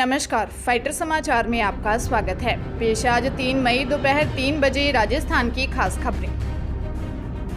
नमस्कार, फाइटर समाचार में आपका स्वागत है। पेश आज 3 मई दोपहर 3 बजे राजस्थान की खास खबरें।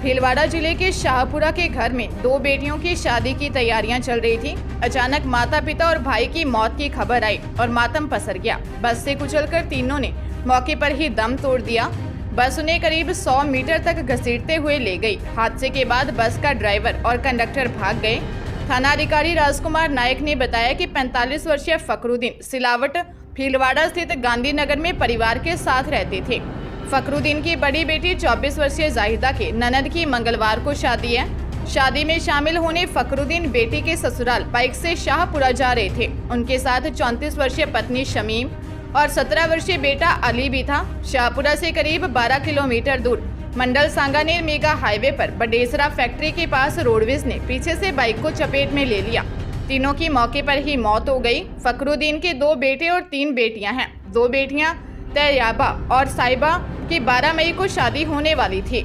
भीलवाड़ा जिले के शाहपुरा के घर में 2 बेटियों की शादी की तैयारियां चल रही थी। अचानक माता पिता और भाई की मौत की खबर आई और मातम पसर गया। बस से कुचलकर तीनों ने मौके पर ही दम तोड़ दिया। बस उन्हें करीब 100 मीटर तक घसीटते हुए ले गई। हादसे के बाद बस का ड्राइवर और कंडक्टर भाग गए। थाना अधिकारी राजकुमार नायक ने बताया कि 45 वर्षीय फखरुद्दीन सिलावट भीलवाड़ा स्थित गांधीनगर में परिवार के साथ रहते थे। फखरुद्दीन की बड़ी बेटी 24 वर्षीय जाहिदा के ननद की मंगलवार को शादी है। शादी में शामिल होने फखरुद्दीन बेटी के ससुराल बाइक से शाहपुरा जा रहे थे। उनके साथ 34 वर्षीय पत्नी शमीम और 17 वर्षीय बेटा अली भी था। शाहपुरा से करीब 12 किलोमीटर दूर मंडल सांगानेर मेगा हाईवे पर बडेसरा फैक्ट्री के पास रोडवेज ने पीछे से बाइक को चपेट में ले लिया। तीनों की मौके पर ही मौत हो गई। फखरुद्दीन के 2 बेटे और 3 बेटियां हैं। 2 बेटियां तैयाबा और साहिबा की 12 मई को शादी होने वाली थी।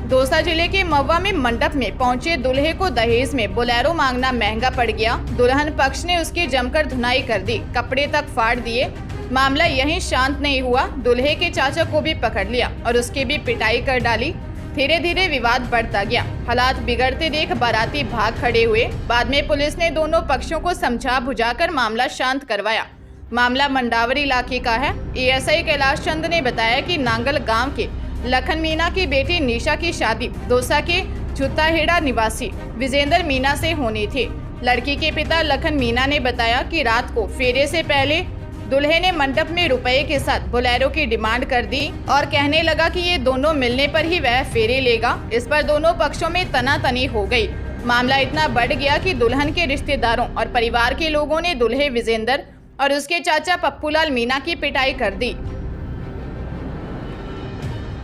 दौसा जिले के महुआ में मंडप में पहुंचे दूल्हे को दहेज में बोलेरो मांगना महंगा पड़ गया। दुल्हन पक्ष ने उसकी जमकर धुनाई कर दी, कपड़े तक फाड़ दिए। मामला यहीं शांत नहीं हुआ, दूल्हे के चाचा को भी पकड़ लिया और उसकी भी पिटाई कर डाली। धीरे धीरे विवाद बढ़ता गया। हालात बिगड़ते देख बाराती भाग खड़े हुए। बाद में पुलिस ने दोनों पक्षों को समझा बुझाकर मामला शांत करवाया। मामला मंडावरी इलाके का है। एएसआई कैलाश चंद ने बताया कि नांगल गांव के लखन मीना की बेटी निशा की शादी दौसा के जुत्ताहेड़ा निवासी विजेंद्र मीना से होनी थी। लड़की के पिता लखन मीना ने बताया कि रात को फेरे से पहले दूल्हे ने मंडप में रुपए के साथ बोलेरो की डिमांड कर दी और कहने लगा कि ये दोनों मिलने पर ही वह फेरे लेगा। इस पर दोनों पक्षों में तनातनी हो गई। मामला इतना बढ़ गया कि दुल्हन के रिश्तेदारों और परिवार के लोगों ने दूल्हे विजेंद्र और उसके चाचा पप्पूलाल मीना की पिटाई कर दी।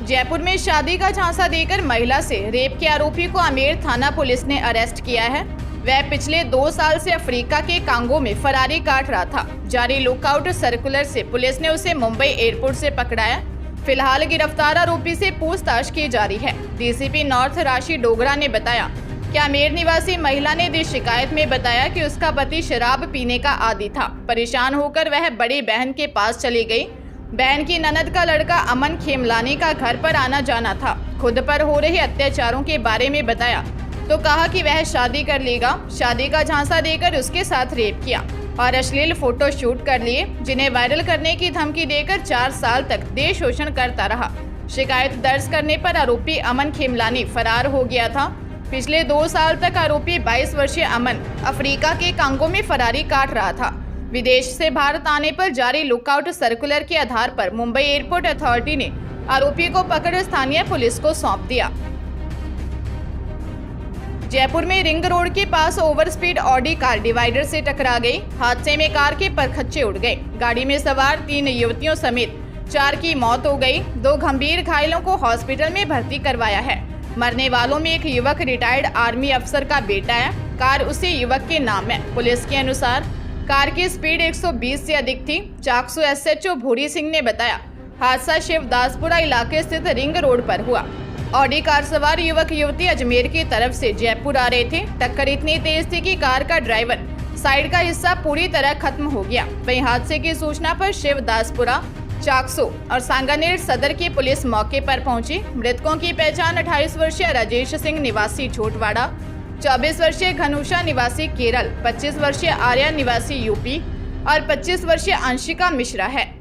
जयपुर में शादी का झांसा देकर महिला से रेप के आरोपी को आमेर थाना पुलिस ने अरेस्ट किया है। वह पिछले 2 साल से अफ्रीका के कांगो में फरारी काट रहा था। जारी लुकआउट सर्कुलर से पुलिस ने उसे मुंबई एयरपोर्ट से पकड़ाया। फिलहाल गिरफ्तार आरोपी से पूछताछ की जा रही है। डीसीपी नॉर्थ राशि डोगरा ने बताया कि आमेर निवासी महिला ने दी शिकायत में बताया कि उसका पति शराब पीने का आदी था। परेशान होकर वह बड़ी बहन के पास चली गई। बहन की ननद का लड़का अमन खेमलानी का घर पर आना जाना था। खुद पर हो रहे अत्याचारों के बारे में बताया तो कहा कि वह शादी कर लेगा। शादी का झांसा देकर उसके साथ रेप किया और अश्लील फोटो शूट कर लिए, जिन्हें वायरल करने की धमकी देकर 4 साल तक देह शोषण करता रहा। शिकायत दर्ज करने पर आरोपी अमन खेमलानी फरार हो गया था। पिछले 2 साल तक आरोपी 22 वर्षीय अमन अफ्रीका के कांगो में फरारी काट रहा था। विदेश से भारत आने पर जारी लुकआउट सर्कुलर के आधार पर मुंबई एयरपोर्ट अथॉरिटी ने आरोपी को पकड़ स्थानीय पुलिस को सौंप दिया। जयपुर में रिंग रोड के पास over speed Audi car divider से टकरा गई। हादसे में कार के परखच्चे उड़ गए। गाड़ी में सवार 3 युवतियों समेत 4 की मौत हो गई। 2 गंभीर घायलों को हॉस्पिटल में भर्ती करवाया है। मरने वालों में एक युवक रिटायर्ड आर्मी अफसर का बेटा है। कार उसी युवक के नाम है। पुलिस के अनुसार कार की स्पीड 120 से अधिक थी। चाकसू एसएचओ भूरी सिंह ने बताया हादसा शिवदासपुरा इलाके स्थित रिंग रोड पर हुआ। ऑडी कार सवार युवक युवती अजमेर की तरफ से जयपुर आ रहे थे। टक्कर इतनी तेज थी कि कार का ड्राइवर साइड का हिस्सा पूरी तरह खत्म हो गया। वहीं हादसे की सूचना पर शिवदासपुरा, चाकसू और सांगानेर सदर की पुलिस मौके पर पहुंची। मृतकों की पहचान 28 वर्षीय राजेश सिंह निवासी झोटवाड़ा, 24 वर्षीय घनुषा निवासी केरल, 25 वर्षीय आर्या निवासी यूपी और 25 वर्षीय अंशिका मिश्रा है।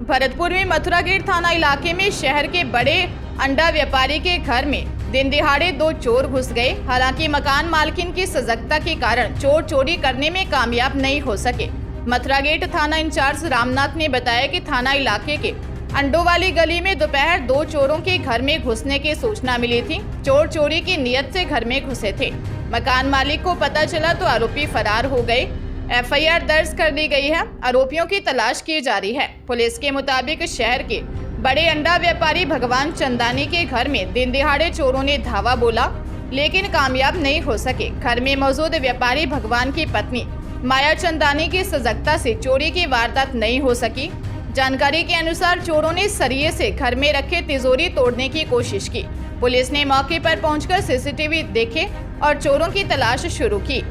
भरतपुर में मथुरा गेट थाना इलाके में शहर के बड़े अंडा व्यापारी के घर में दिन दिहाड़े 2 चोर घुस गए। हालांकि मकान मालकिन की सजगता के कारण चोर चोरी करने में कामयाब नहीं हो सके। मथुरा गेट थाना इंचार्ज रामनाथ ने बताया कि थाना इलाके के अंडों वाली गली में दोपहर 2 चोरों के घर में घुसने की सूचना मिली थी। चोर चोरी की नीयत से घर में घुसे थे। मकान मालिक को पता चला तो आरोपी फरार हो गए। एफआईआर दर्ज कर ली गई है। आरोपियों की तलाश की जा रही है। पुलिस के मुताबिक शहर के बड़े अंडा व्यापारी भगवान चंदानी के घर में दिन दिहाड़े चोरों ने धावा बोला, लेकिन कामयाब नहीं हो सके। घर में मौजूद व्यापारी भगवान की पत्नी माया चंदानी की सजगता से चोरी की वारदात नहीं हो सकी। जानकारी के अनुसार चोरों ने सरिये से घर में रखे तिजोरी तोड़ने की कोशिश की। पुलिस ने मौके पर पहुंचकर सीसीटीवी देखे और चोरों की तलाश शुरू की।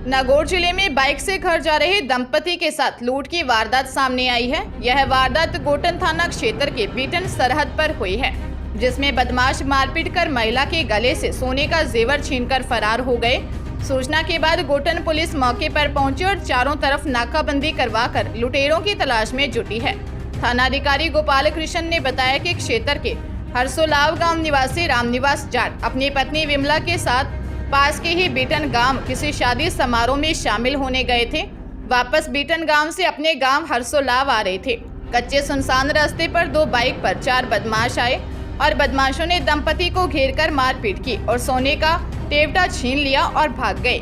नागौर जिले में बाइक से घर जा रहे दंपति के साथ लूट की वारदात सामने आई है। यह वारदात गोटन थाना क्षेत्र के बीटन सरहद पर हुई है, जिसमें बदमाश मारपीट कर महिला के गले से सोने का जेवर छीनकर फरार हो गए। सूचना के बाद गोटन पुलिस मौके पर पहुंची और चारों तरफ नाकाबंदी करवाकर लुटेरों की तलाश में जुटी है। थानाधिकारी गोपाल कृष्ण ने बताया कि क्षेत्र के हरसोलाव गांव निवासी रामनिवास जाट अपनी पत्नी विमला के साथ पास के ही बीटन गांव किसी शादी समारोह में शामिल होने गए थे। वापस बीटन गांव से अपने गांव हरसोलाव आ रहे थे। कच्चे सुनसान रास्ते पर 2 बाइक पर 4 बदमाश आए और बदमाशों ने दंपति को घेरकर मारपीट की और सोने का टेवटा छीन लिया और भाग गए।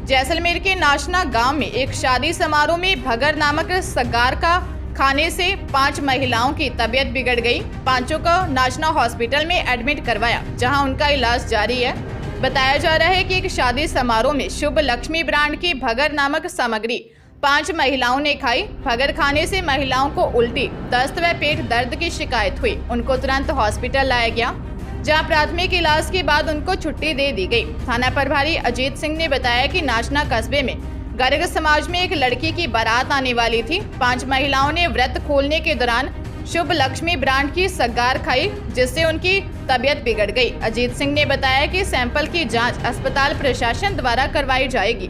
जैसलमेर के नाशना गांव में एक शादी समारोह में भगर नामक सगार का खाने से 5 महिलाओं की तबीयत बिगड़ गई। 5 को नाशना हॉस्पिटल में एडमिट करवाया, जहां उनका इलाज जारी है। बताया जा रहा है कि एक शादी समारोह में शुभ लक्ष्मी ब्रांड की भगर नामक सामग्री 5 महिलाओं ने खाई। भगर खाने से महिलाओं को उल्टी, दस्त व पेट दर्द की शिकायत हुई। उनको तुरंत हॉस्पिटल लाया गया, जहां प्राथमिक इलाज के बाद उनको छुट्टी दे दी गई। थाना प्रभारी अजीत सिंह ने बताया कि नाशना कस्बे में गर्ग समाज में एक लड़की की बारात आने वाली थी। 5 महिलाओं ने व्रत खोलने के दौरान शुभ लक्ष्मी ब्रांड की सगार खाई, जिससे उनकी तबीयत बिगड़ गई। अजीत सिंह ने बताया कि सैंपल की जांच अस्पताल प्रशासन द्वारा करवाई जाएगी।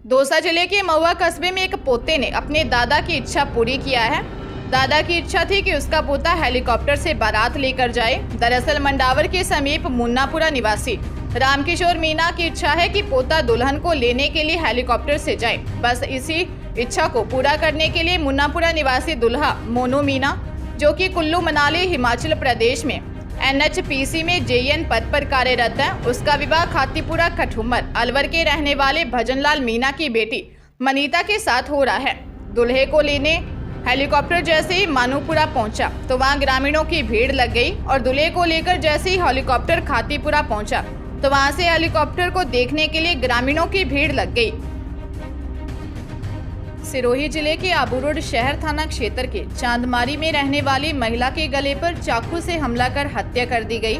दौसा जिले के महुआ कस्बे में एक पोते ने अपने दादा की इच्छा पूरी किया है। दादा की इच्छा थी कि उसका पोता हेलीकॉप्टर से बारात लेकर जाए। दरअसल मंडावर के समीप मुन्नापुरा निवासी रामकिशोर मीना की इच्छा है कि पोता दुल्हन को लेने के लिए हेलीकॉप्टर से जाए। बस इसी इच्छा को पूरा करने के लिए मुन्नापुरा निवासी दुल्हा मोनू मीना, जो कि कुल्लू मनाली हिमाचल प्रदेश में NHPC में JN पद पर कार्यरत है, उसका विवाह खातीपुरा खटुमर अलवर के रहने वाले भजनलाल मीना की बेटी मनीता के साथ हो रहा है। दुल्हे को लेने हेलीकॉप्टर जैसे ही मानूपुरा पहुंचा तो वहां ग्रामीणों की भीड़ लग गई और दूल्हे को लेकर जैसे ही हेलीकॉप्टर खातीपुरा पहुंचा तो वहां से हेलीकॉप्टर को देखने के लिए ग्रामीणों की भीड़ लग गई। सिरोही जिले के आबू रोड शहर थाना क्षेत्र के चांदमारी में रहने वाली महिला के गले पर चाकू से हमला कर हत्या कर दी गई।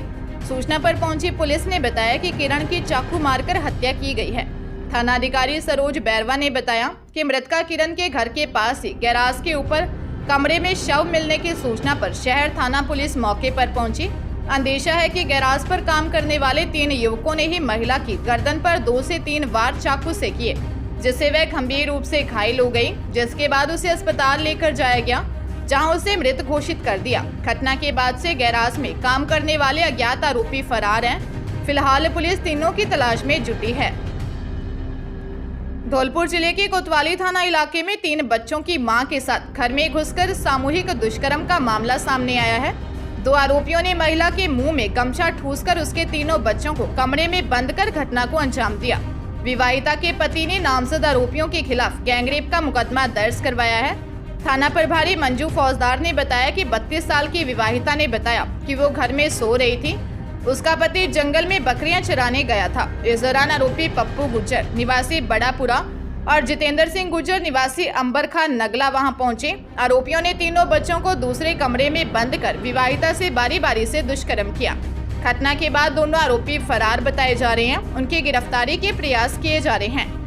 सूचना पर पहुंची पुलिस ने बताया कि किरण की चाकू मारकर हत्या की गई है। थानाधिकारी सरोज बैरवा ने बताया कि मृतका किरण के घर के पास ही गैराज के ऊपर कमरे में शव मिलने की सूचना पर शहर थाना पुलिस मौके पर पहुंची। अंदेशा है कि गैराज पर काम करने वाले 3 युवकों ने ही महिला की गर्दन पर 2 से 3 वार चाकू से किए, जिससे वह गंभीर रूप से घायल हो गई, जिसके बाद उसे अस्पताल लेकर जाया गया, जहां उसे मृत घोषित कर दिया। घटना के बाद से गैराज में काम करने वाले अज्ञात आरोपी फरार हैं। फिलहाल पुलिस तीनों की तलाश में जुटी है। धौलपुर जिले के कोतवाली थाना इलाके में 3 बच्चों की मां के साथ घर में घुसकर सामूहिक दुष्कर्म का मामला सामने आया है। 2 आरोपियों ने महिला के मुंह में गमछा ठूसकर उसके तीनों बच्चों को कमरे में बंद कर घटना को अंजाम दिया। विवाहिता के पति ने नामजद आरोपियों के खिलाफ गैंगरेप का मुकदमा दर्ज करवाया है। थाना प्रभारी मंजू फौजदार ने बताया कि 32 साल की विवाहिता ने बताया कि वो घर में सो रही थी। उसका पति जंगल में बकरियां चराने गया था। इस दौरान आरोपी पप्पू गुज्जर निवासी बड़ापुरा और जितेंद्र सिंह गुज्जर निवासी अंबर खान नगला वहां पहुंचे। आरोपियों ने तीनों बच्चों को दूसरे कमरे में बंद कर विवाहिता से बारी बारी से दुष्कर्म किया। घटना के बाद दोनों आरोपी फरार बताए जा रहे हैं। उनकी गिरफ्तारी के प्रयास किए जा रहे हैं।